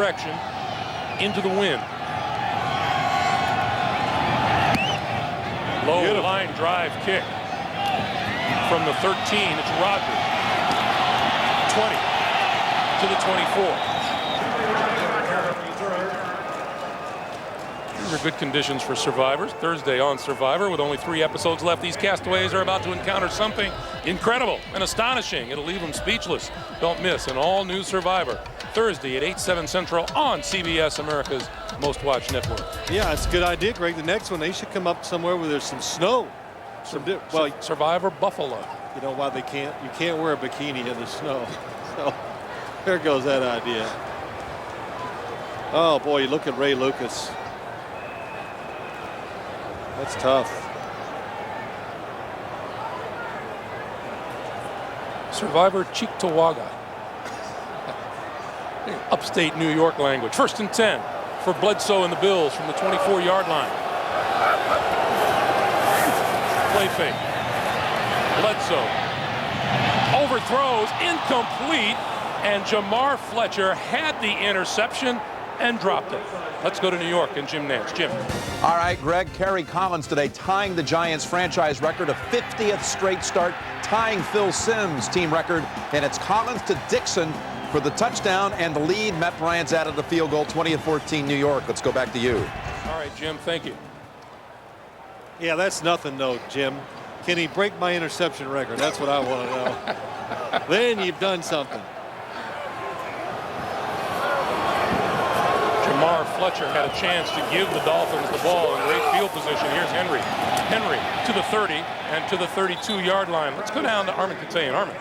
direction into the wind. Low line drive kick from the 13. It's Rogers. 20 to the 24. These are good conditions for survivors. Thursday on Survivor, with only 3 episodes left, these castaways are about to encounter something incredible and astonishing. It'll leave them speechless. Don't miss an all-new Survivor, Thursday at 8/7 Central on CBS, America's most watched network. Yeah, it's a good idea, Greg. The next one, they should come up somewhere where there's some snow. Survivor Buffalo. You know why they can't? You can't wear a bikini in the snow. So there goes that idea. Oh boy, you look at Ray Lucas. That's tough. Survivor Cheektowaga. Upstate New York language. 1st and 10 for Bledsoe and the Bills from the 24-yard line. Play fake. Bledsoe overthrows, incomplete, and Jamar Fletcher had the interception and dropped it. Let's go to New York and Jim Nance. Jim. All right, Greg, Kerry Collins today tying the Giants franchise record, a 50th straight start, tying Phil Simms' team record, and it's Collins to Dixon for the touchdown and the lead. Matt Bryant's added the field goal, 20-14 New York. Let's go back to you. All right, Jim, thank you. Yeah, that's nothing, though, Jim. Can he break my interception record? That's what I want to know. Then you've done something. Jamar Fletcher had a chance to give the Dolphins the ball in great field position. Here's Henry. Henry to the 30 and to the 32-yard line. Let's go down to Armin Katayan. Armin.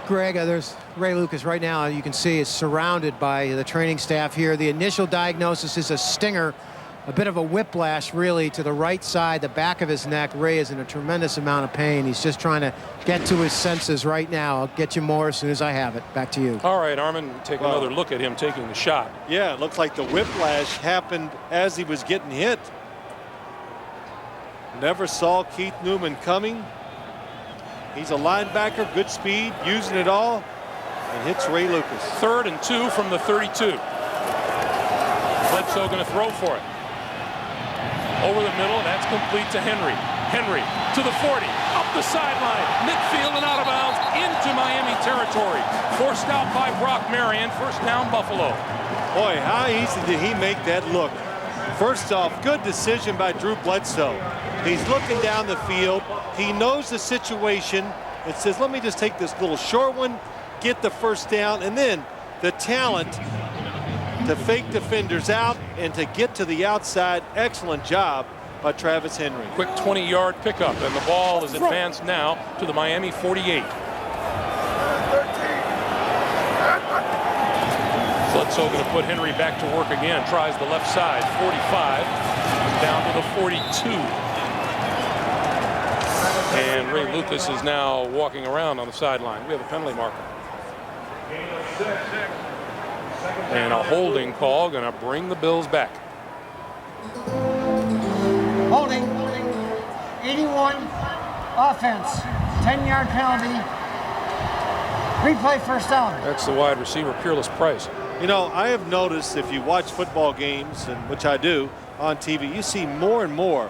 Greg, there's Ray Lucas right now. You can see is surrounded by the training staff here. The initial diagnosis is a stinger, a bit of a whiplash really to the right side, the back of his neck. Ray is in a tremendous amount of pain. He's just trying to get to his senses right now. I'll get you more as soon as I have it. Back to you. All right, Armin, take another look at him taking the shot. Yeah, it looks like the whiplash happened as he was getting hit. Never saw Keith Newman coming. He's a linebacker, good speed, using it all, and hits Ray Lucas. 3rd and 2 from the 32. Bledsoe going to throw for it. Over the middle, that's complete to Henry. Henry to the 40, up the sideline, midfield and out of bounds into Miami territory. Forced out by Brock Marion. 1st down, Buffalo. Boy, how easy did he make that look? First off, good decision by Drew Bledsoe. He's looking down the field. He knows the situation and says, let me just take this little short one, get the 1st down, and then the talent to fake defenders out and to get to the outside. Excellent job by Travis Henry. Quick 20-yard pickup, and the ball is advanced now to the Miami 48. Bledsoe going to put Henry back to work again. Tries the left side, 45, down to the 42. And Ray Lucas is now walking around on the sideline. We have a penalty marker. And a holding call going to bring the Bills back. Holding. 81. Offense. 10-yard penalty. Replay 1st down. That's the wide receiver, Peerless Price. You know, I have noticed if you watch football games, and which I do on TV, you see more and more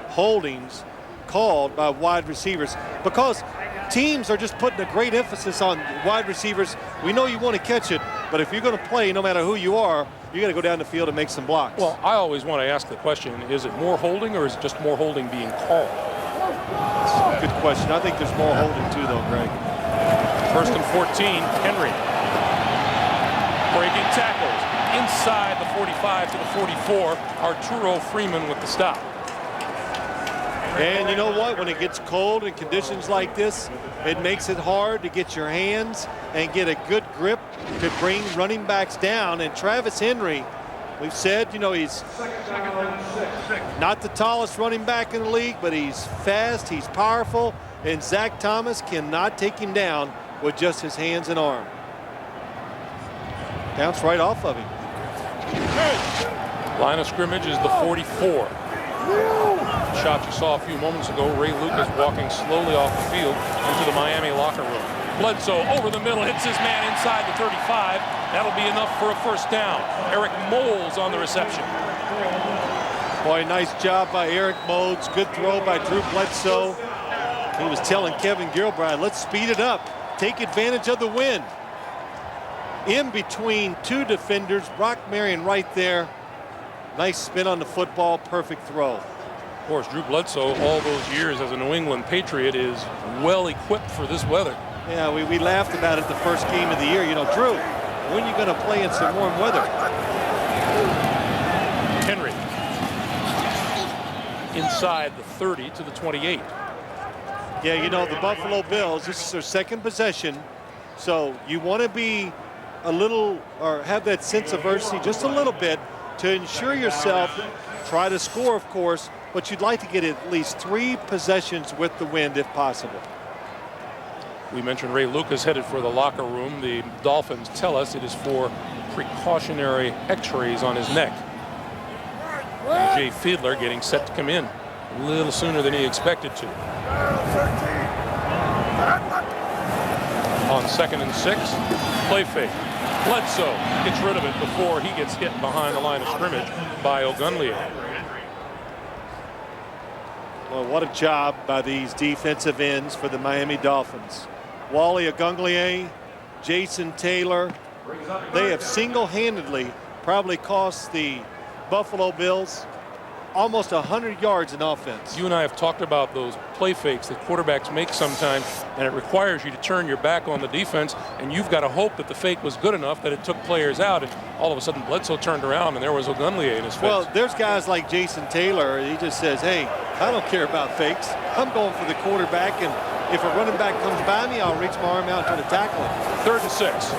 holdings called by wide receivers because teams are just putting a great emphasis on wide receivers. We know you want to catch it, but if you're going to play, no matter who you are, you got to go down the field and make some blocks. Well, I always want to ask the question, is it more holding or is it just more holding being called? That's a good question. I think there's more holding too, though, Greg. 1st and 14, Henry. Breaking tackles inside the 45 to the 44. Arturo Freeman with the stop. And you know what? When it gets cold in conditions like this, it makes it hard to get your hands and get a good grip to bring running backs down. And Travis Henry, we've said, you know, he's not the tallest running back in the league, but he's fast, he's powerful, and Zach Thomas cannot take him down with just his hands and arm. Bounce right off of him. Line of scrimmage is the 44. Shot you saw a few moments ago, Ray Lucas walking slowly off the field into the Miami locker room. Bledsoe over the middle, hits his man inside the 35. That'll be enough for a first down. Eric Moles on the reception. Boy, nice job by Eric Moles. Good throw by Drew Bledsoe. He was telling Kevin Gilbride, let's speed it up. Take advantage of the wind. In between two defenders, Brock Marion right there. Nice spin on the football, perfect throw. Of course, Drew Bledsoe, all those years as a New England Patriot, is well equipped for this weather. Yeah, we laughed about it the first game of the year. You know, Drew, when are you going to play in some warm weather? Henry inside the 30 to the 28. Yeah, you know, the Buffalo Bills, this is their second possession. So you want to be a little, or have that sense of urgency just a little bit to ensure yourself, try to score, of course, but you'd like to get at least 3 possessions with the wind if possible. We mentioned Ray Lucas headed for the locker room. The Dolphins tell us it is for precautionary x-rays on his neck. And Jay Fiedler getting set to come in a little sooner than he expected to. On 2nd and 6, play fake. Bledsoe gets rid of it before he gets hit behind the line of scrimmage by Ogunleye. Well, what a job by these defensive ends for the Miami Dolphins. Wally Ogunleye, Jason Taylor, they have single-handedly probably cost the Buffalo Bills almost 100 yards in offense. You and I have talked about those play fakes that quarterbacks make sometimes, and it requires you to turn your back on the defense, and you've got to hope that the fake was good enough that it took players out, and all of a sudden Bledsoe turned around and there was Ogunleye in his face. Well, there's guys like Jason Taylor, he just says, hey, I don't care about fakes. I'm going for the quarterback, and if a running back comes by me, I'll reach my arm out and try to tackle him. 3rd and 6.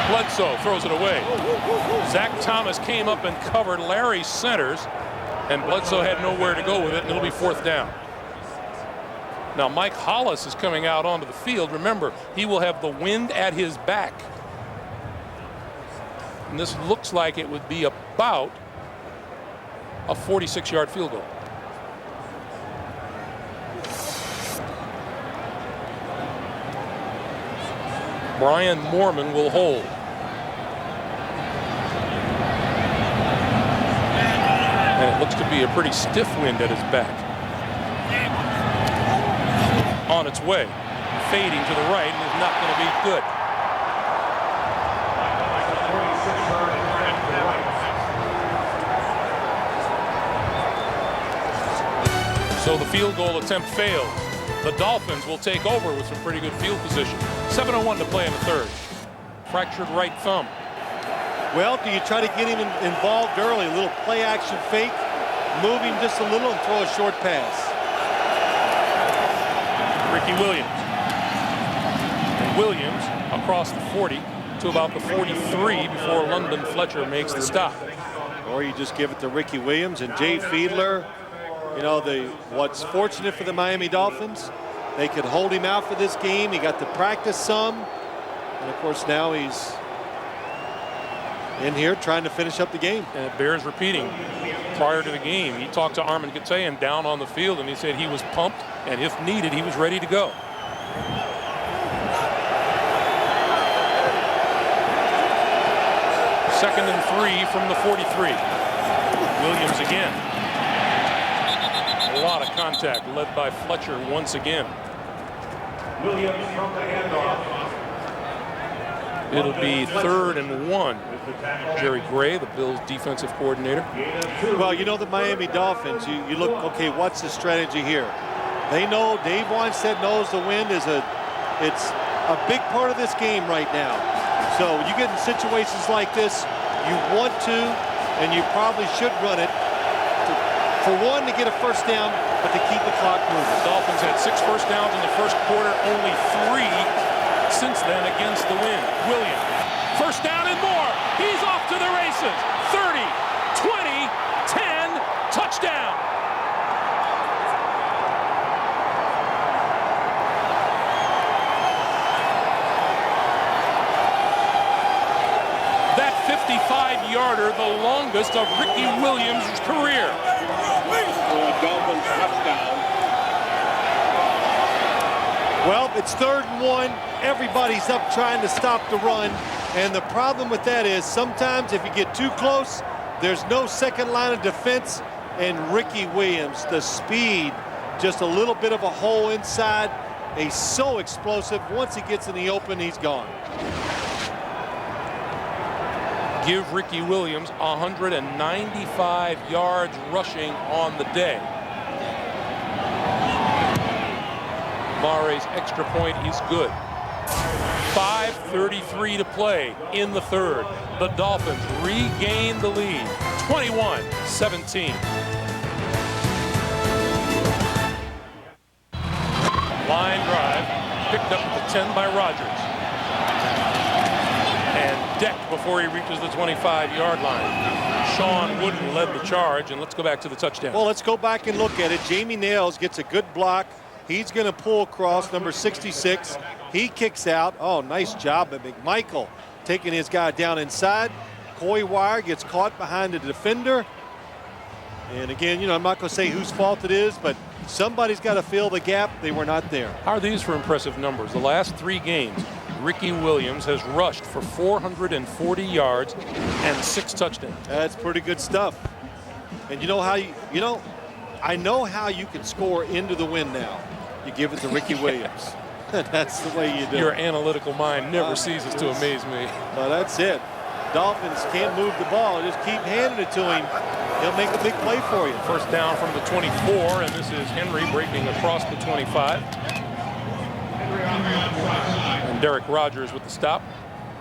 Bledsoe throws it away. Zach Thomas came up and covered Larry Centers, and Bledsoe had nowhere to go with it, and it'll be 4th down. Now Mike Hollis is coming out onto the field. Remember, he will have the wind at his back. And this looks like it would be about a 46-yard field goal. Brian Moorman will hold. And it looks to be a pretty stiff wind at his back. On its way, fading to the right, and is not going to be good. So the field goal attempt failed. The Dolphins will take over with some pretty good field position. 7:01 to play in the 3rd. Fractured right thumb. Well, do you try to get him involved early? A little play action fake, move him just a little and throw a short pass. Ricky Williams. And Williams across the 40 to about the 43 before London Fletcher makes the stop. Or you just give it to Ricky Williams and Jay Fiedler. You know, what's fortunate for the Miami Dolphins, they could hold him out for this game. He got to practice some. And of course now he's in here trying to finish up the game. And it bears repeating. Prior to the game, he talked to Armin Gatayan down on the field, and he said he was pumped, and if needed, he was ready to go. Second and 3 from the 43. Williams again. A lot of contact led by Fletcher once again. Williams from the handoff. It'll be 3rd and 1. Jerry Gray, the Bills defensive coordinator. Well, you know the Miami Dolphins, you look, okay, what's the strategy here? They know, Dave Weinstead knows the wind is it's a big part of this game right now. So you get in situations like this, you want to, and you probably should run it, for one, to get a first down, but to keep the clock moving. The Dolphins had 6 first downs in the first quarter, only 3 since then against the wind. Williams, first down and more. He's off to the races. 30, 20, 10, touchdown. That 55-yarder, the longest of Ricky Williams' career. Dolphins touchdown. Well, it's 3rd and 1. Everybody's up trying to stop the run. And the problem with that is sometimes if you get too close, there's no second line of defense. And Ricky Williams, the speed, just a little bit of a hole inside. He's so explosive. Once he gets in the open, he's gone. Give Ricky Williams 195 yards rushing on the day. Mare's extra point is good. 5:33 to play in the 3rd. The Dolphins regain the lead, 21-17. Line drive, picked up at the 10 by Rodgers. And decked before he reaches the 25-yard line. Sean Wooden led the charge, and let's go back to the touchdown. Well, let's go back and look at it. Jamie Nails gets a good block. He's going to pull across, number 66. He kicks out. Oh, nice job by McMichael taking his guy down inside. Coy Wire gets caught behind the defender. And again, you know, I'm not going to say whose fault it is, but somebody's got to fill the gap. They were not there. How are these for impressive numbers? The last 3 games, Ricky Williams has rushed for 440 yards and 6 touchdowns. That's pretty good stuff. And you know how I know how you can score into the win now. You give it to Ricky Williams. That's the way you do Your it. analytical mind never ceases to amaze me. Well, that's it. Dolphins can't move the ball. Just keep handing it to him. He'll make a big play for you. First down from the 24, and this is Henry breaking across the 25. And Derek Rodgers with the stop.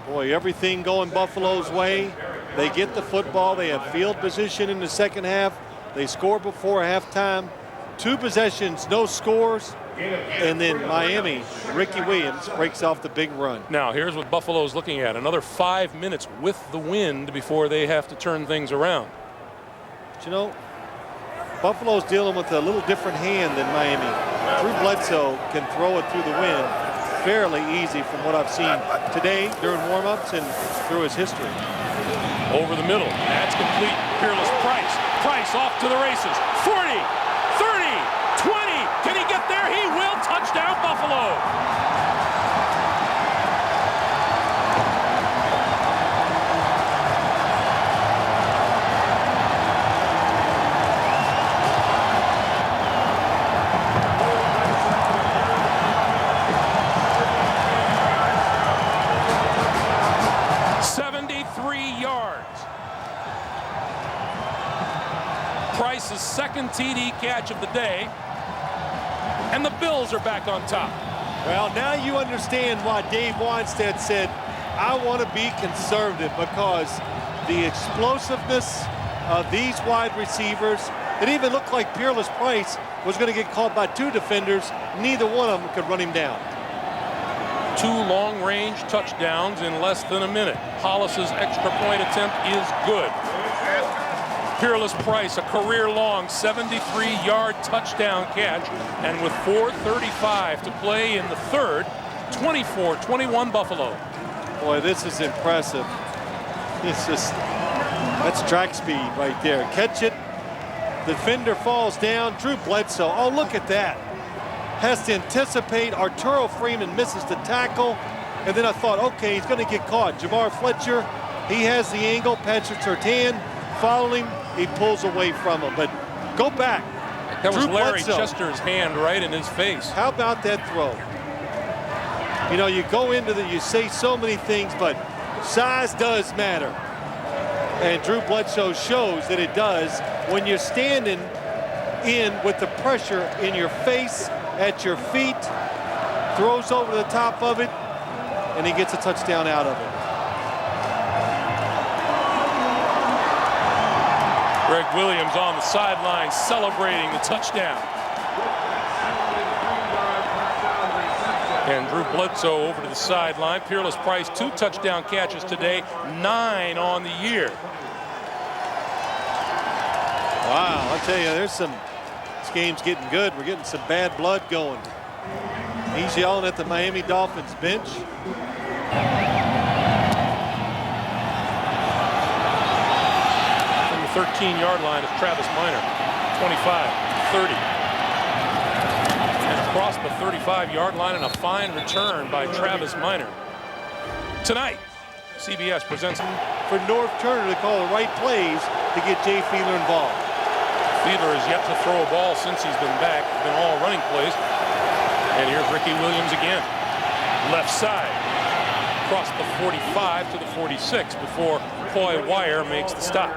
Boy, everything going Buffalo's way. They get the football. They have field position in the second half. They score before halftime. 2 possessions, no scores. And then Miami, Ricky Williams breaks off the big run. Now, here's what Buffalo's looking at. Another 5 minutes with the wind before they have to turn things around. But you know, Buffalo's dealing with a little different hand than Miami. Drew Bledsoe can throw it through the wind fairly easy from what I've seen today during warm-ups and through his history. Over the middle. That's complete. Peerless Price. Price off to the races. 40, 30, 20. Can he get there? He will. Touchdown, Buffalo. Price's second TD catch of the day, and the Bills are back on top. Well, now you understand why Dave Wannstedt said, I want to be conservative, because the explosiveness of these wide receivers, it even looked like Peerless Price was going to get caught by 2 defenders. Neither one of them could run him down. 2 long-range touchdowns in less than a minute. Hollis's extra point attempt is good. Peerless Price, a career-long 73-yard touchdown catch, and with 4:35 to play in the 3rd, 24-21 Buffalo. Boy, this is impressive. That's track speed right there. Catch it. The defender falls down. Drew Bledsoe. Oh, look at that. Has to anticipate. Arturo Freeman misses the tackle. And then I thought, okay, he's going to get caught. Jamar Fletcher, he has the angle. Patrick Surtain following him. He pulls away from him. But go back. That was Drew Larry Bledsoe. Chester's hand right in his face. How about that throw? You know, you go into you say so many things, but size does matter. And Drew Bledsoe shows that it does when you're standing in with the pressure in your face, at your feet, throws over the top of it, and he gets a touchdown out of it. Greg Williams on the sideline celebrating the touchdown. And Drew Bledsoe over to the sideline. Peerless Price, 2 touchdown catches today, 9 on the year. Wow, I'll tell you, this game's getting good. We're getting some bad blood going. He's yelling at the Miami Dolphins bench. From the 13-yard line is Travis Minor, 25, 30. And across the 35-yard line, and a fine return by Travis Minor. Tonight, CBS presents For North Turner to call the right plays to get Jay Fiedler involved. Fiedler has yet to throw a ball since he's been back. It's been all running plays. And here's Ricky Williams again. Left side. Across the 45 to the 46 before Coy Wire makes the stop.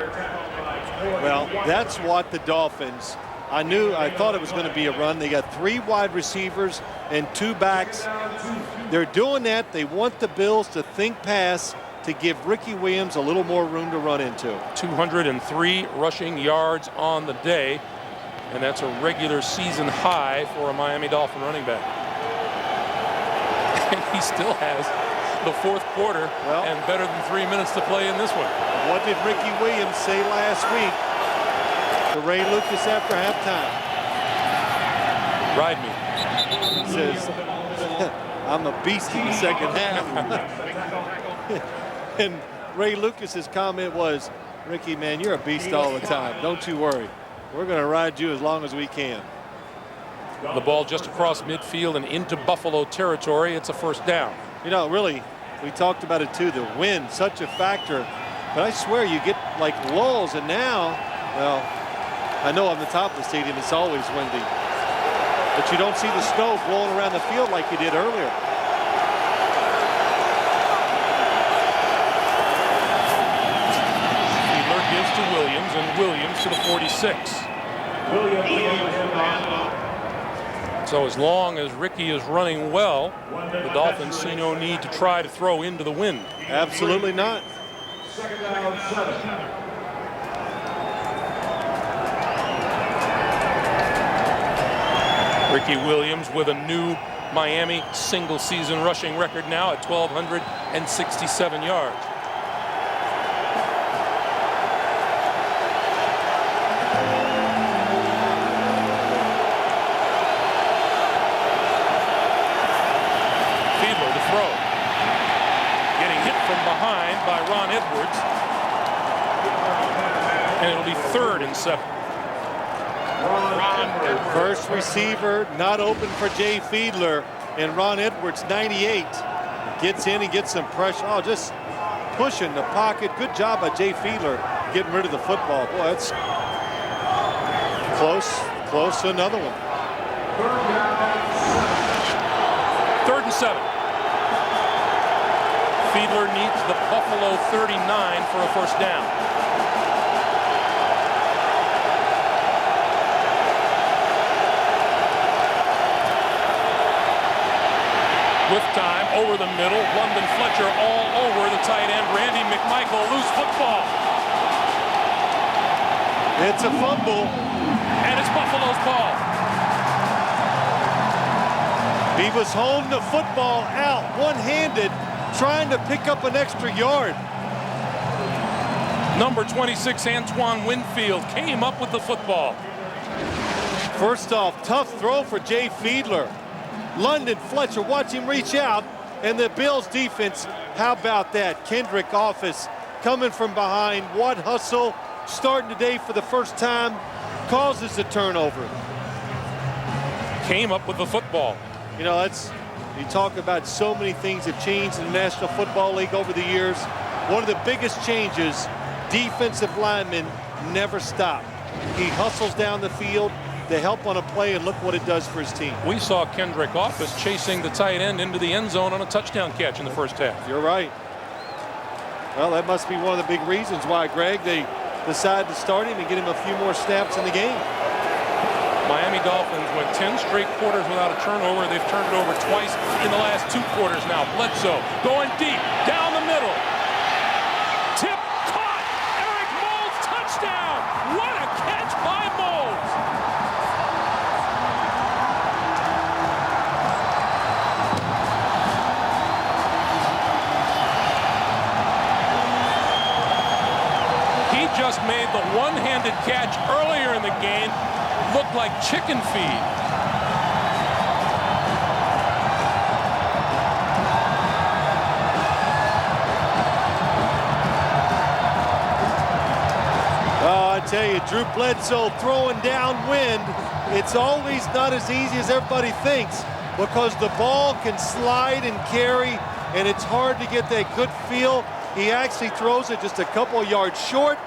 Well, that's what the Dolphins, I thought it was going to be a run. They got 3 wide receivers and 2 backs. They're doing that. They want the Bills to think pass to give Ricky Williams a little more room to run into. 203 rushing yards on the day, and that's a regular season high for a Miami Dolphin running back. And he still has the 4th quarter and better than 3 minutes to play in this one. What did Ricky Williams say last week to Ray Lucas after halftime? Ride me. He says, I'm a beast in the second half. And Ray Lucas's comment was, Ricky, man, you're a beast all the time. Don't you worry. We're going to ride you as long as we can. The ball just across midfield and into Buffalo territory. It's a first down. You know, really, we talked about it too, the wind, such a factor. But I swear you get like lulls, and now, well, I know on the top of the stadium it's always windy. But you don't see the snow blowing around the field like you did earlier. Fiedler gives to Williams, and Williams to the 46. So as long as Ricky is running well, the Dolphins see no need to try to throw into the wind. Absolutely not. Ricky Williams with a new Miami single-season rushing record now at 1,267 yards. Fiedler to throw. Getting hit from behind by Ron Edwards. And it'll be 3rd and 7. First receiver not open for Jay Fiedler, and Ron Edwards, 98, gets in and gets some pressure. Oh, just pushing the pocket. Good job by Jay Fiedler getting rid of the football. Boy, that's close to another one. 3rd and 7. Fiedler needs the Buffalo 39 for a first down. With time, over the middle, London Fletcher all over the tight end, Randy McMichael, loose football. It's a fumble. And it's Buffalo's ball. He was holding the football out one-handed, trying to pick up an extra yard. Number 26, Antoine Winfield, came up with the football. First off, tough throw for Jay Fiedler. London Fletcher, watch him reach out, and the Bills defense, how about that? Kendrick Office coming from behind. What hustle, starting today for the first time, causes the turnover. Came up with the football. You know, you talk about so many things have changed in the National Football League over the years. One of the biggest changes, defensive linemen never stop. He hustles down the field to help on a play, and look what it does for his team. We saw Kendrick Office chasing the tight end into the end zone on a touchdown catch in the first half. You're right. Well, that must be one of the big reasons why, Greg, they decided to start him and get him a few more snaps in the game. Miami Dolphins went 10 straight quarters without a turnover. They've turned it over twice in the last 2 quarters now. Bledsoe going deep, down the middle. Tip, caught, Eric Moulds, touchdown. What a catch by Moulds. He just made the one-handed catch earlier in the game. Looked like chicken feed. Oh, I tell you, Drew Bledsoe throwing downwind it's always not as easy as everybody thinks because the ball can slide and carry, and it's hard to get that good feel. He actually throws it just a couple of yards short,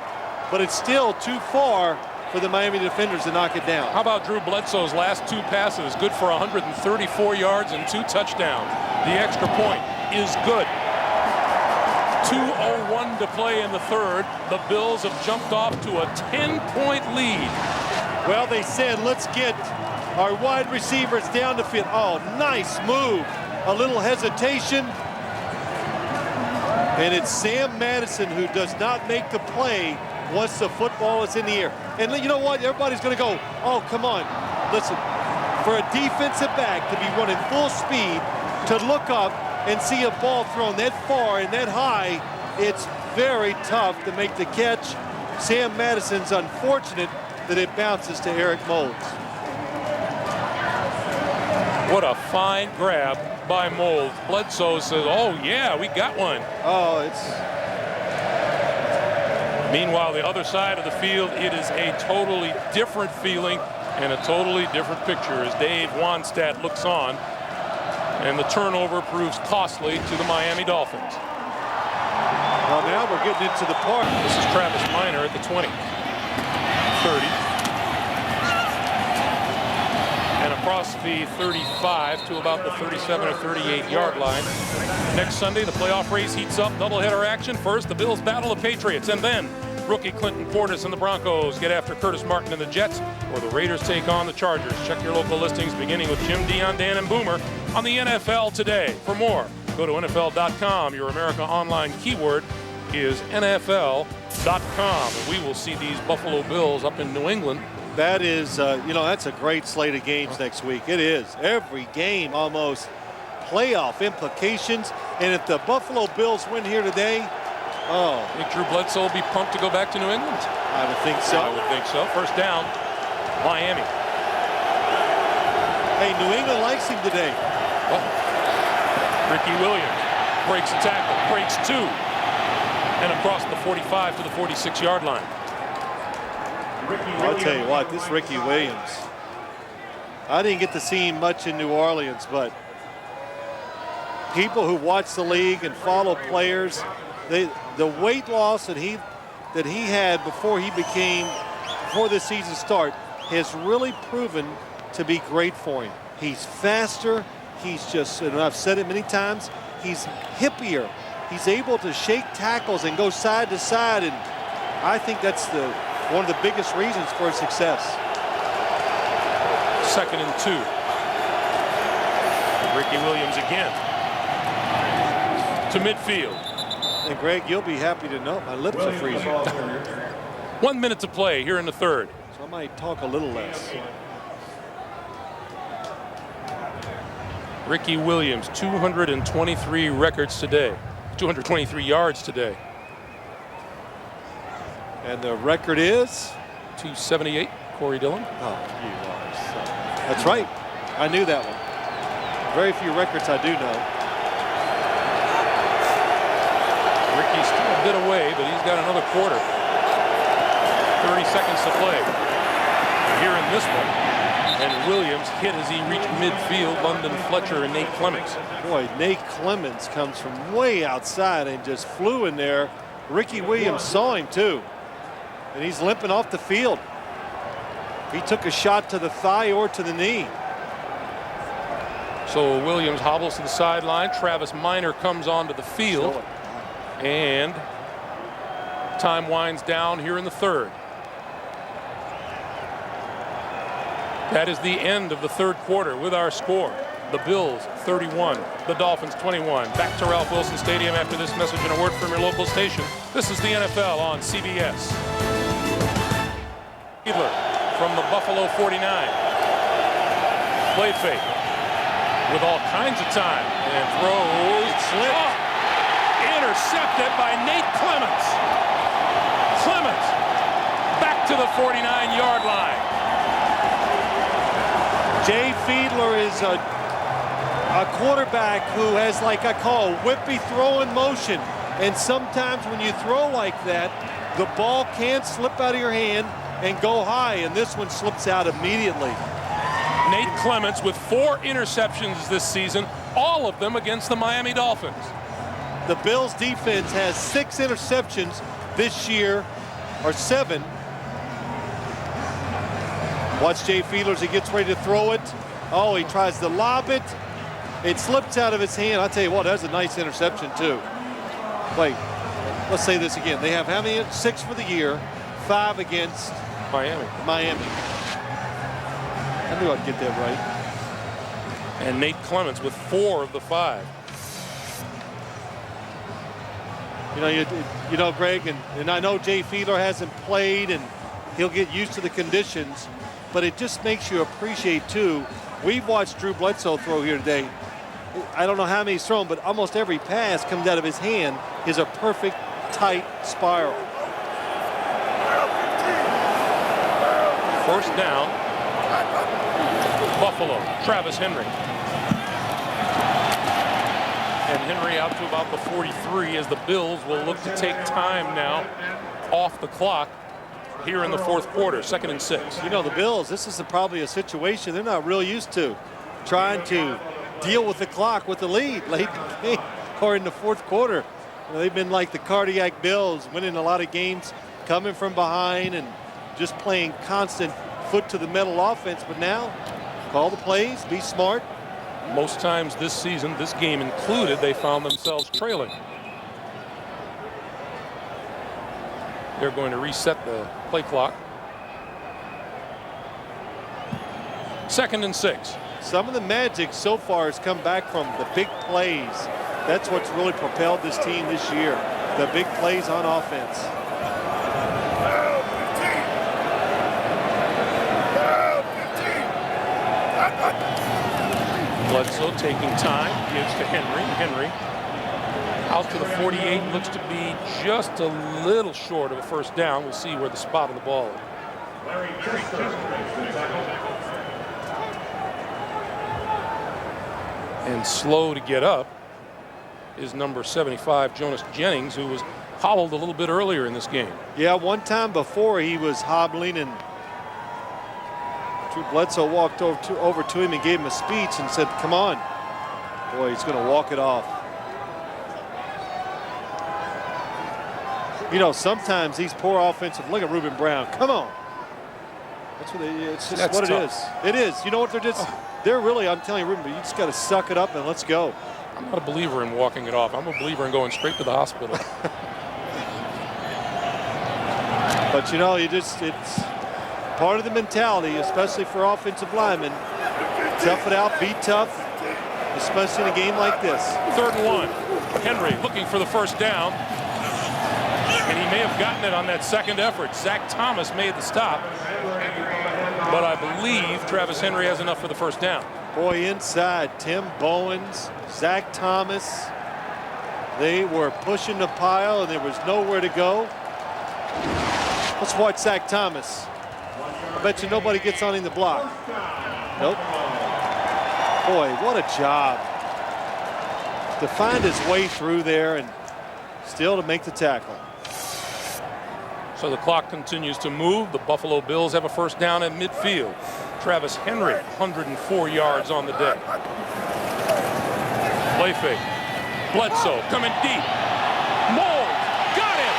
but it's still too far for the Miami defenders to knock it down. How about Drew Bledsoe's last 2 passes? Good for 134 yards and 2 touchdowns. The extra point is good. 2:01 to play in the third. The Bills have jumped off to a 10-point lead. Well, they said, let's get our wide receivers down the field. Oh, nice move. A little hesitation. And it's Sam Madison who does not make the play once the football is in the air. And you know what? Everybody's going to go, oh, come on. Listen, for a defensive back to be running full speed, to look up and see a ball thrown that far and that high, it's very tough to make the catch. Sam Madison's unfortunate that it bounces to Eric Moulds. What a fine grab by Moulds. Bledsoe says, oh, yeah, we got one. Oh, it's... Meanwhile, the other side of the field, it is a totally different feeling and a totally different picture as Dave Wannstedt looks on. And the turnover proves costly to the Miami Dolphins. Well, now we're getting into the part. This is Travis Minor at the 20, 30. And across the 35 to about the 37 or 38-yard line. Next Sunday, the playoff race heats up. Doubleheader action. First, the Bills battle the Patriots. And then, rookie Clinton Portis and the Broncos get after Curtis Martin and the Jets, or the Raiders take on the Chargers. Check your local listings, beginning with Jim, Dion, Dan, and Boomer on the NFL Today. For more, go to NFL.com. Your America Online keyword is NFL.com. And we will see these Buffalo Bills up in New England. That is, you know, that's a great slate of games next week. It is. Every game almost playoff implications. And if the Buffalo Bills win here today, oh. I think Drew Bledsoe will be pumped to go back to New England. I would think so. I would think so. First down, Miami. Hey, New England likes him today. Oh. Ricky Williams breaks a tackle, breaks 2, and across the 45 to the 46-yard line. I'll tell you what, this Ricky Williams, I didn't get to see him much in New Orleans, but people who watch the league and follow players, the weight loss that he had before this season start has really proven to be great for him. He's faster. He's just, and I've said it many times, he's hippier. He's able to shake tackles and go side to side, and I think that's one of the biggest reasons for his success. 2nd and 2. Ricky Williams again to midfield. And Greg, you'll be happy to know my lips are freezing. 1 minute to play here in the third. So I might talk a little less. Ricky Williams, 223 records today, 223 yards today. And the record is? 278, Corey Dillon. Oh, you are so. That's right. I knew that one. Very few records I do know. Ricky's still a bit away, but he's got another quarter. 30 seconds to play. Here in this one. And Williams hit as he reached midfield. London Fletcher and Nate Clements. Boy, Nate Clements comes from way outside and just flew in there. Ricky Williams saw him too. And he's limping off the field. He took a shot to the thigh or to the knee. So Williams hobbles to the sideline. Travis Minor comes onto the field. And time winds down here in the third. That is the end of the third quarter with our score. The Bills 31, the Dolphins 21. Back to Ralph Wilson Stadium after this message and a word from your local station. This is the NFL on CBS. Fiedler from the Buffalo 49. Played fake with all kinds of time and throws. Oh, intercepted by Nate Clements. Clements back to the 49-yard line. Jay Fiedler is a quarterback who has, like I call, whippy throwing motion. And sometimes when you throw like that, the ball can slip out of your hand and go high, and this one slips out immediately. Nate Clements with 4 interceptions this season, all of them against the Miami Dolphins. The Bills defense has 6 interceptions this year, or 7. Watch Jay Fiedler as he gets ready to throw it. Oh, he tries to lob it. It slips out of his hand. I'll tell you what, that's a nice interception too. Wait, let's say this again. They have how many? 6 for the year, 5 against Miami. I knew I'd get that right. And Nate Clements with 4 of the 5. You know, Greg, and I know Jay Fiedler hasn't played and he'll get used to the conditions, but it just makes you appreciate too. We've watched Drew Bledsoe throw here today. I don't know how many he's thrown, but almost every pass comes out of his hand is a perfect tight spiral. First down, Buffalo, Travis Henry. And Henry out to about the 43 as the Bills will look to take time now off the clock here in the 4th quarter, 2nd and 6. You know, the Bills, this is probably a situation they're not real used to, trying to deal with the clock with the lead late in the game or in the 4th quarter. You know, they've been like the cardiac Bills, winning a lot of games, coming from behind and just playing constant foot to the metal offense. But now, call the plays, be smart. Most times this season, this game included, they found themselves trailing. They're going to reset the play clock. 2nd and 6. Some of the magic so far has come back from the big plays. That's what's really propelled this team this year. The big plays on offense. Bledsoe taking time, gives to Henry. Henry out to the 48, looks to be just a little short of a first down. We'll see where the spot of the ball is. And slow to get up is number 75, Jonas Jennings, who was hobbled a little bit earlier in this game. Yeah, one time before he was hobbling and Drew Bledsoe walked over to him and gave him a speech and said, come on. Boy, he's going to walk it off. You know, sometimes these poor offensive, look at Reuben Brown, come on. That's what it's just what tough. It is. You know what they're just, they're really, I'm telling you, Reuben, you just got to suck it up and let's go. I'm not a believer in walking it off. I'm a believer in going straight to the hospital. But you know, it's part of the mentality, especially for offensive linemen. Tough it out, be tough, especially in a game like this. 3rd and 1. Henry looking for the first down. And he may have gotten it on that 2nd effort. Zach Thomas made the stop. But I believe Travis Henry has enough for the first down. Boy, inside, Tim Bowens, Zach Thomas. They were pushing the pile and there was nowhere to go. Let's watch Zach Thomas. I bet you nobody gets on in the block. Nope. Boy, what a job. To find his way through there and still to make the tackle. So the clock continues to move. The Buffalo Bills have a first down at midfield. Travis Henry, 104 yards on the day. Play fake. Bledsoe coming deep. Mold, got him.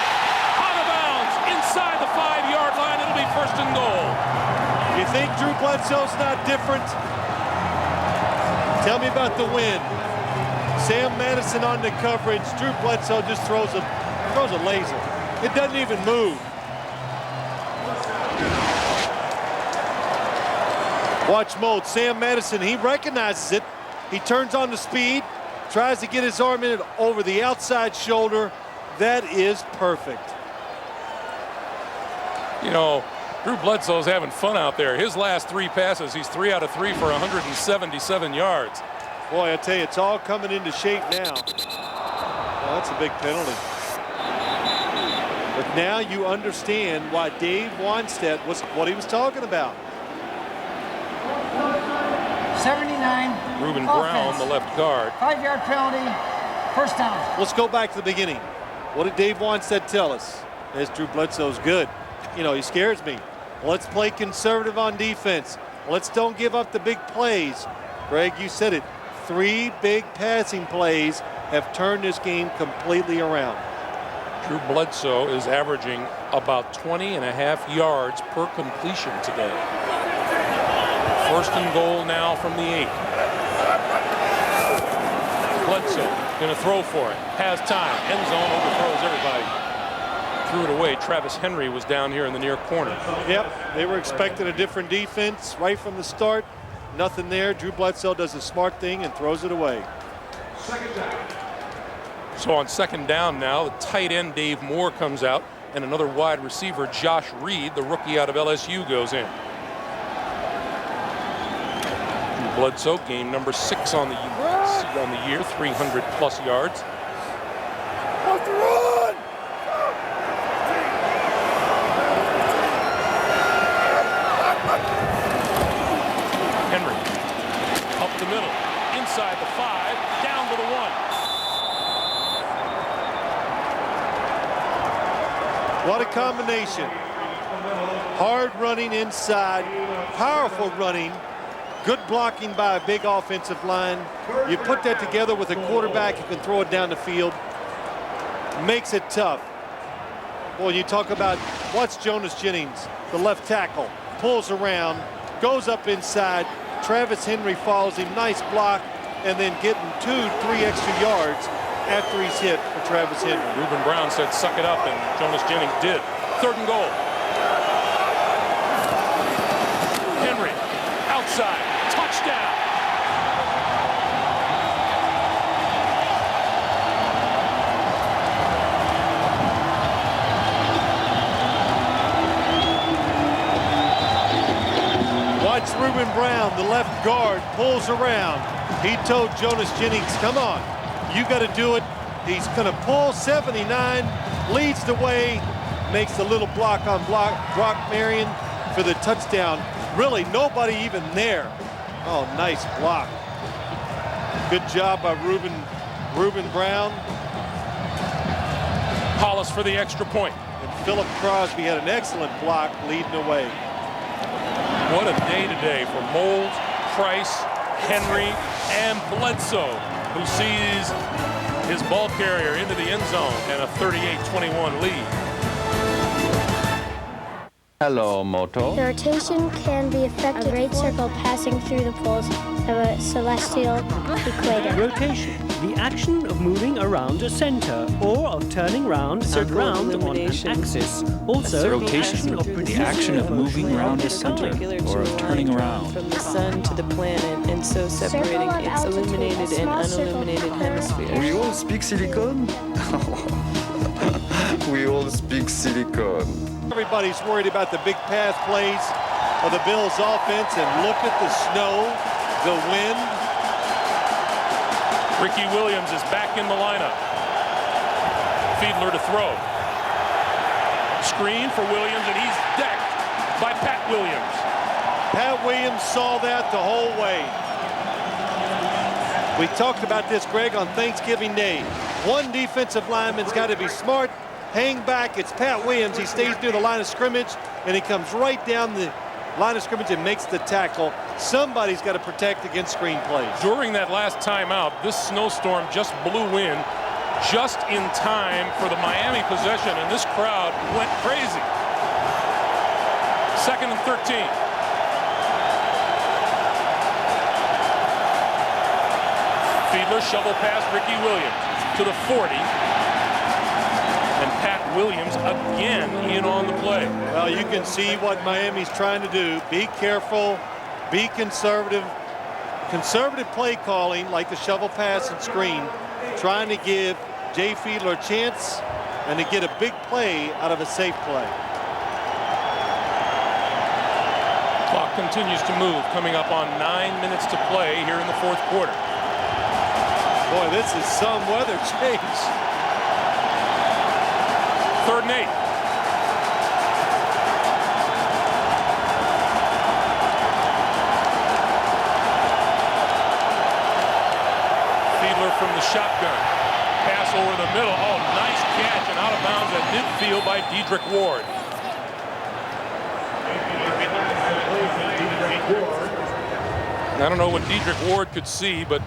Out of bounds, inside the 5-yard line. It'll be 1st and goal. You think Drew Bledsoe's not different? Tell me about the win. Sam Madison on the coverage. Drew Bledsoe just throws a laser. It doesn't even move. Watch Mold. Sam Madison, he recognizes it. He turns on the speed, tries to get his arm in it over the outside shoulder. That is perfect. You know, Drew Bledsoe's having fun out there. His last 3 passes, he's 3 out of 3 for 177 yards. Boy, I tell you, it's all coming into shape now. Well, that's a big penalty. But now you understand why Dave Wanstead was what he was talking about. 79. Reuben Brown, the left guard. 5-yard penalty, first down. Let's go back to the beginning. What did Dave Wanstead tell us? As Drew Bledsoe's good. You know, he scares me. Let's play conservative on defense. Let's don't give up the big plays. Greg, you said it. 3 big passing plays have turned this game completely around. Drew Bledsoe is averaging about 20.5 yards per completion today. 1st and goal now from the 8. Bledsoe going to throw for it. Has time. End zone, overthrows everybody. Threw it away. Travis Henry was down here in the near corner. Yep, they were expecting a different defense right from the start. Nothing there. Drew Bledsoe does a smart thing and throws it away. So on 2nd down now, the tight end Dave Moore comes out, and another wide receiver, Josh Reed, the rookie out of LSU, goes in. Drew Bledsoe, game number 6 on the year, 300+ yards. Henry up the middle, inside the 5, down to the 1. What a combination. Hard running inside, powerful running, good blocking by a big offensive line. You put that together with a quarterback who can throw it down the field, makes it tough. Boy, you talk about, watch Jonas Jennings, the left tackle, pulls around, goes up inside. Travis Henry follows him, nice block, and then getting 2-3 extra yards after he's hit for Travis Henry. Reuben Brown said suck it up, and Jonas Jennings did. 3rd and goal. Henry outside, touchdown. Watch Reuben Brown, the left guard, pulls around. He told Jonas Jennings, come on, you got to do it. He's going to pull 79, leads the way, makes the little block on Brock Marion for the touchdown. Really, nobody even there. Oh, nice block. Good job by Reuben Brown. Hollis for the extra point. And Philip Crosby had an excellent block leading the way. What a day today for Moles, Price, Henry, and Bledsoe, who sees his ball carrier into the end zone and a 38-21 lead. Hello, Moto. The rotation can be affected. A great circle passing through the poles of a celestial equator. Rotation, the action of moving around a center or of turning round and round on an axis. Also, rotation, the action of moving around a center or of turning around. From the sun to the planet, and so separating its illuminated and unilluminated hemispheres. We all speak silicon? We all speak silicon. Everybody's worried about the big pass plays of the Bills offense, and look at the snow, the wind. Ricky Williams is back in the lineup. Fiedler to throw. Screen for Williams, and he's decked by Pat Williams. Pat Williams saw that the whole way. We talked about this, Greg, on Thanksgiving Day. One defensive lineman's got to be smart, hang back. It's Pat Williams. He stays near the line of scrimmage, and he comes right down the line of scrimmage and makes the tackle. Somebody's got to protect against screen plays. During that last timeout, this snowstorm just blew in just in time for the Miami possession, and this crowd went crazy. 2nd and 13. Fiedler shovel pass Ricky Williams to the 40. And Pat Williams again in on the play. Well, you can see what Miami's trying to do. Be careful, be conservative. Conservative play calling, like the shovel pass and screen, trying to give Jay Fiedler a chance and to get a big play out of a safe play. Clock continues to move, coming up on 9 minutes to play here in the 4th quarter. Boy, this is some weather change. 3rd and 8. Fiedler from the shotgun. Pass over the middle. Oh, nice catch, and out of bounds at midfield by Dedrick Ward. I don't know what Dedrick Ward could see, but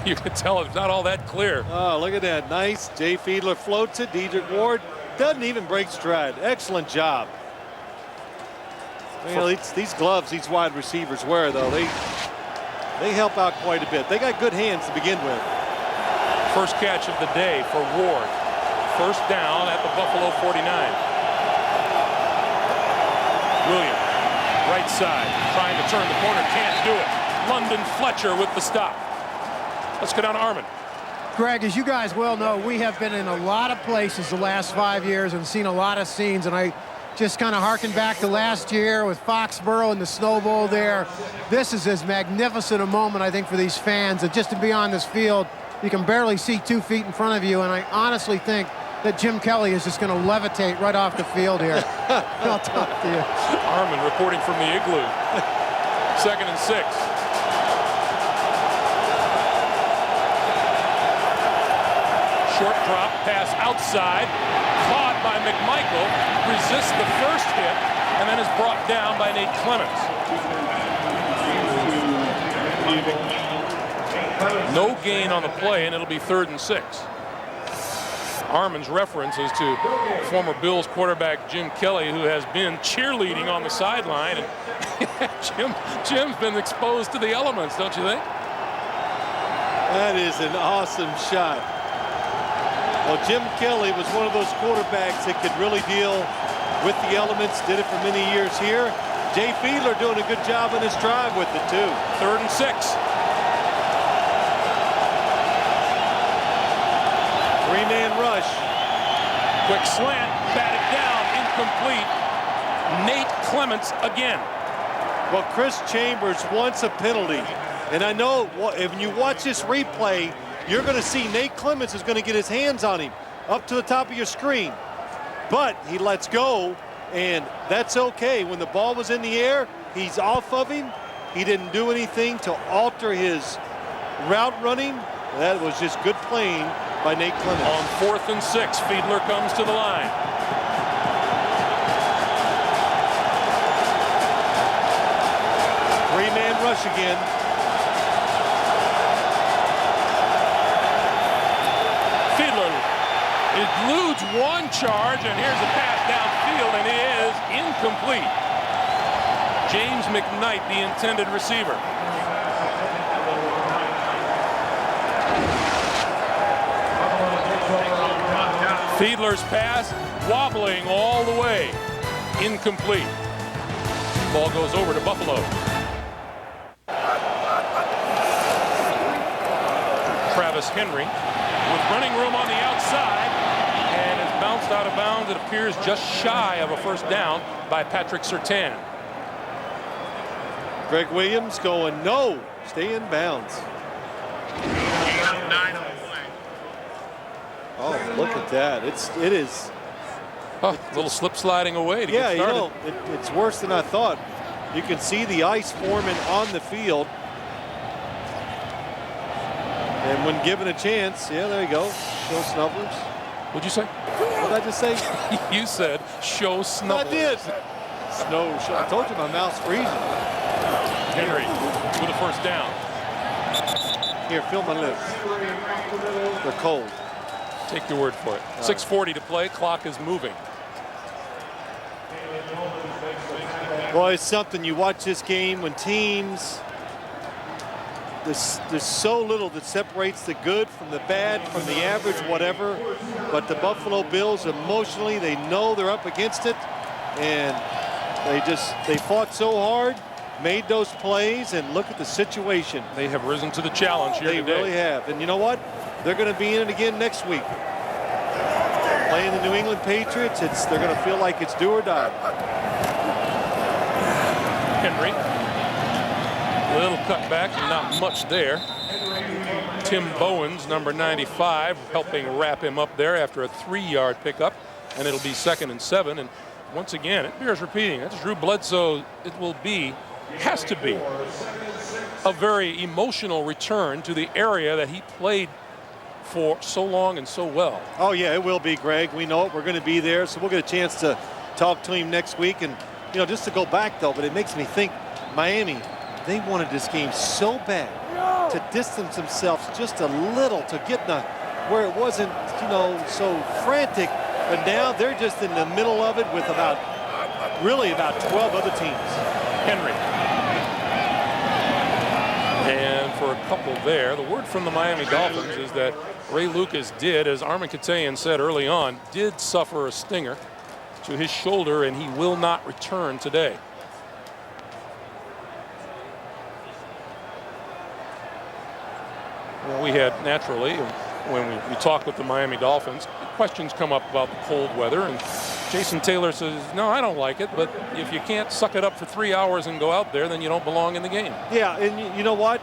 you could tell it's not all that clear. Oh, look at that. Nice. Jay Fiedler floats it. Dedrick Ward doesn't even break stride. Excellent job. You know, these gloves these wide receivers wear, though, they help out quite a bit. They got good hands to begin with. First catch of the day for Ward. First down at the Buffalo 49. Williams, right side, trying to turn the corner, can't do it. London Fletcher with the stop. Let's go down to Armin. Greg, as you guys well know, we have been in a lot of places the last 5 years and seen a lot of scenes, and I just kind of harken back to last year with Foxborough and the Snow Bowl there. This is as magnificent a moment, I think, for these fans, that just to be on this field, you can barely see 2 feet in front of you, and I honestly think that Jim Kelly is just going to levitate right off the field here. I'll talk to you. Armin reporting from the igloo. 2nd and 6. Short drop, pass outside, caught by McMichael, resists the first hit, and then is brought down by Nate Clements. No gain on the play, and it'll be 3rd and 6. Armin's reference is to former Bills quarterback Jim Kelly, who has been cheerleading on the sideline, and Jim's been exposed to the elements, don't you think? That is an awesome shot. Well, Jim Kelly was one of those quarterbacks that could really deal with the elements, did it for many years here. Jay Fiedler doing a good job on his drive with it, too. 3rd and 6. 3-man rush. Quick slant, batted down, incomplete. Nate Clements again. Well, Chris Chambers wants a penalty. And I know if you watch this replay, you're going to see Nate Clements is going to get his hands on him up to the top of your screen. But he lets go, and that's okay. When the ball was in the air, he's off of him. He didn't do anything to alter his route running. That was just good playing by Nate Clements. On 4th and 6, Fiedler comes to the line. Three-man rush again. Fiedler eludes one charge, and here's a pass downfield, and it is incomplete. James McKnight, the intended receiver. Fiedler's pass wobbling all the way. Incomplete. Ball goes over to Buffalo. Travis Henry with running room on the outside and is bounced out of bounds. It appears just shy of a first down by Patrick Surtain. Greg Williams going no. Stay in bounds. Oh, look at that. It is. Oh, a little slip sliding away to get started. You know, it's worse than I thought. You can see the ice forming on the field. And when given a chance, yeah, there you go. Show snufflers. What'd you say? What did I just say? You said show snufflers. I did. Snow. I told you my mouth's freezing. Henry with a first down. Here, feel my lips. They're cold. Take your word for it. 6:40 to play. Clock is moving. Well, it's something. You watch this game when teams, there's so little that separates the good from the bad, from the average, whatever. But the Buffalo Bills, emotionally, they know they're up against it. And they fought so hard, made those plays, and look at the situation. They have risen to the challenge here today. They really have. And you know what? They're going to be in it again next week. Playing the New England Patriots, they're going to feel like it's do or die. Henry. Little cutback, not much there. Tim Bowens, number 95, helping wrap him up there after a 3-yard pickup. And it'll be 2nd and 7. And once again, it bears repeating. That's Drew Bledsoe. It will be, has to be, a very emotional return to the area that he played for so long and so well. Oh yeah, it will be, Greg. We know it. We're going to be there, so we'll get a chance to talk to him next week. And you know, just to go back though, but it makes me think Miami, they wanted this game so bad to distance themselves just a little, to get where it wasn't, you know, so frantic. But now they're just in the middle of it with really about 12 other teams. Henry. And for a couple there, the word from the Miami Dolphins is that Ray Lucas did, as Armin Katayan said early on, did suffer a stinger to his shoulder, and he will not return today. Well, we had naturally, when we talk with the Miami Dolphins, questions come up about the cold weather, and Jason Taylor says, no, I don't like it, but if you can't suck it up for 3 hours and go out there, then you don't belong in the game. Yeah, and you know what?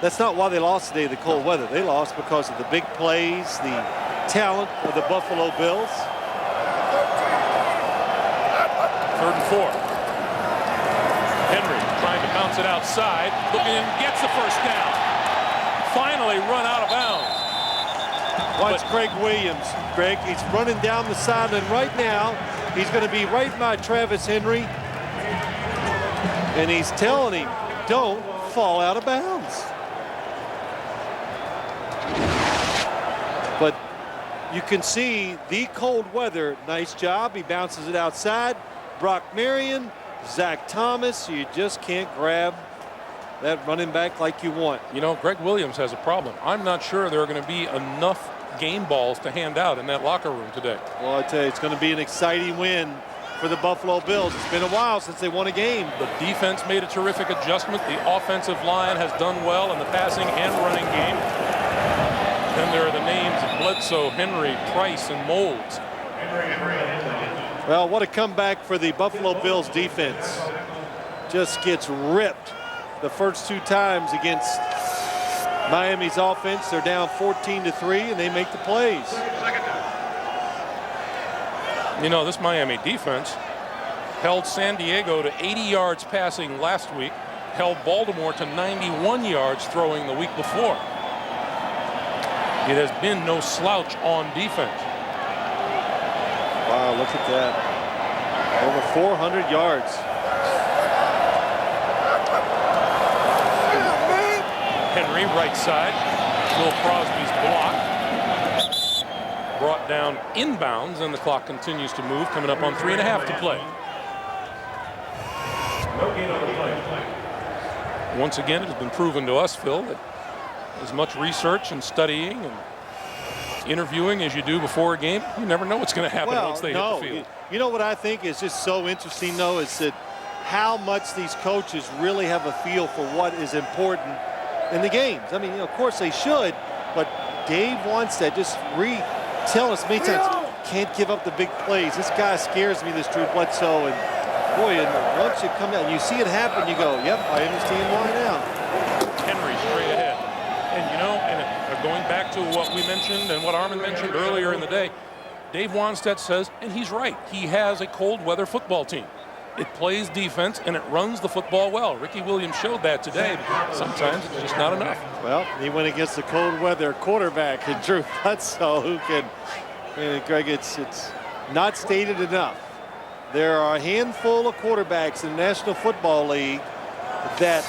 That's not why they lost today, the cold weather. They lost because of the big plays, the talent of the Buffalo Bills. 3rd and 4. Henry trying to bounce it outside, looking and gets the first down. Finally run out of bounds. Watch Greg Williams. Greg, he's running down the sideline right now. He's going to be right by Travis Henry. And he's telling him, don't fall out of bounds. But you can see the cold weather. Nice job. He bounces it outside. Brock Marion, Zach Thomas. You just can't grab that running back like you want. You know, Greg Williams has a problem. I'm not sure there are going to be enough game balls to hand out in that locker room today. Well, I tell you, it's going to be an exciting win for the Buffalo Bills. It's been a while since they won a game. The defense made a terrific adjustment. The offensive line has done well in the passing and running game. Then there are the names of Bledsoe, Henry, Price, and Moulds. Well, what a comeback for the Buffalo Bills defense. Just gets ripped the first 2 times against Miami's offense. They're down 14-3, and they make the plays. You know, this Miami defense held San Diego to 80 yards passing last week, held Baltimore to 91 yards throwing the week before. It has been no slouch on defense. Wow, look at that. Over 400 yards. Henry, right side. Will Crosby's block. Brought down inbounds, and the clock continues to move, coming up on 3.5 to play. Once again, it has been proven to us, Phil, that as much research and studying and interviewing as you do before a game, you never know what's going to happen once they hit the field. You know what I think is just so interesting, though, is that how much these coaches really have a feel for what is important in the games. I mean, you know, of course they should, but Dave wants that. Just tell us many times, can't give up the big plays. This guy scares me, this Drew Bledsoe. And boy, and once you come out and you see it happen, you go, yep, I understand why now. Henry straight ahead. And you know, and going back to what we mentioned and what Armin mentioned earlier in the day, Dave Wanstead says, and he's right, he has a cold weather football team. It plays defense and it runs the football well. Ricky Williams showed that today, but sometimes it's just not enough. Well, he went against the cold weather quarterback, and Drew Bledsoe, who can, and Greg, it's not stated enough. There are a handful of quarterbacks in the National Football League that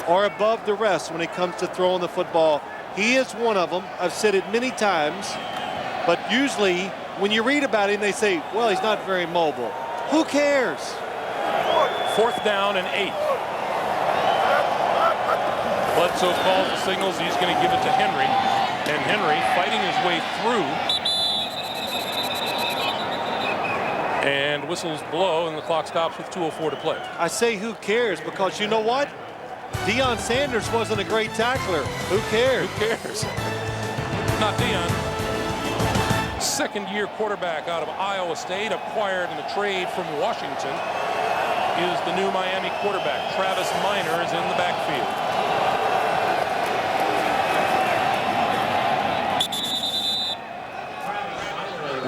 are above the rest when it comes to throwing the football. He is one of them. I've said it many times, but usually when you read about him, they say, well, he's not very mobile. Who cares? 4th down and 8. Bledsoe calls the signals. He's going to give it to Henry. And Henry fighting his way through. And whistles blow, and the clock stops with 2:04 to play. I say who cares because you know what? Deion Sanders wasn't a great tackler. Who cares? Who cares? Not Deion. 2nd-year quarterback out of Iowa State, acquired in a trade from Washington, is the new Miami quarterback. Travis Minor is in the backfield.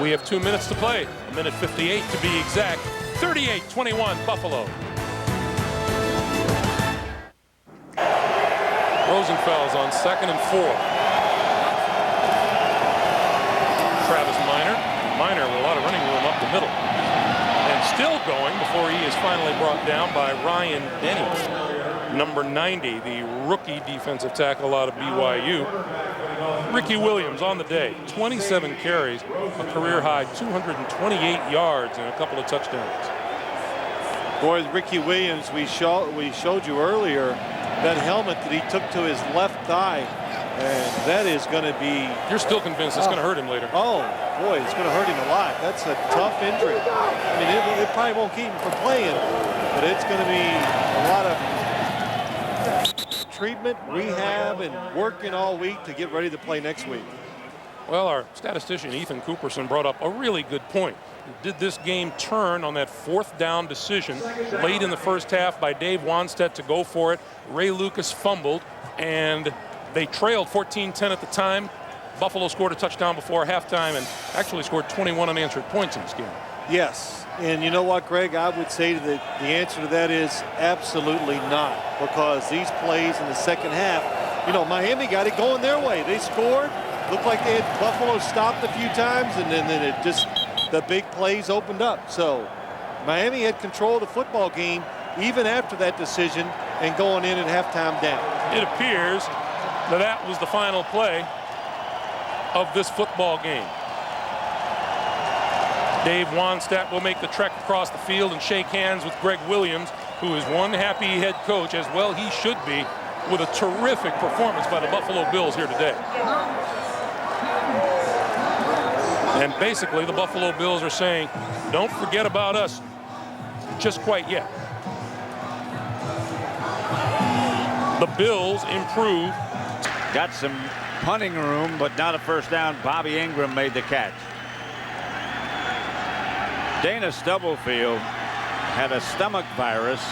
We have 2 minutes to play. 1:58 to be exact. 38-21 Buffalo. Rosenfels on 2nd and 4. Travis Minor with a lot of running room up the middle. And still going before he is finally brought down by Ryan Denny, number 90, the rookie defensive tackle out of BYU. Ricky Williams on the day, 27 carries, a career high 228 yards and a couple of touchdowns. Boy, Ricky Williams, we showed you earlier that helmet that he took to his left thigh, and that is going to be... You're still convinced it's going to hurt him later? Oh, boy, it's going to hurt him a lot. That's a tough injury. I mean, it probably won't keep him from playing, but it's going to be a lot of treatment, rehab, and working all week to get ready to play next week. Well, our statistician Ethan Cooperson brought up a really good point. Did this game turn on that 4th down decision late in the first half by Dave Wanstead to go for it? Ray Lucas fumbled, and they trailed 14-10 at the time. Buffalo scored a touchdown before halftime and actually scored 21 unanswered points in this game. Yes, and you know what, Greg? I would say that the answer to that is absolutely not, because these plays in the second half, you know, Miami got it going their way. They scored, looked like they had Buffalo stopped a few times, and then it just, the big plays opened up. So Miami had control of the football game even after that decision and going in at halftime down. It appears that that was the final play of this football game. Dave Wanstead will make the trek across the field and shake hands with Greg Williams, who is one happy head coach, as well he should be, with a terrific performance by the Buffalo Bills here today. And basically the Buffalo Bills are saying, don't forget about us just quite yet. The Bills improve. Got some punting room, but not a first down. Bobby Ingram made the catch. Dana Stubblefield had a stomach virus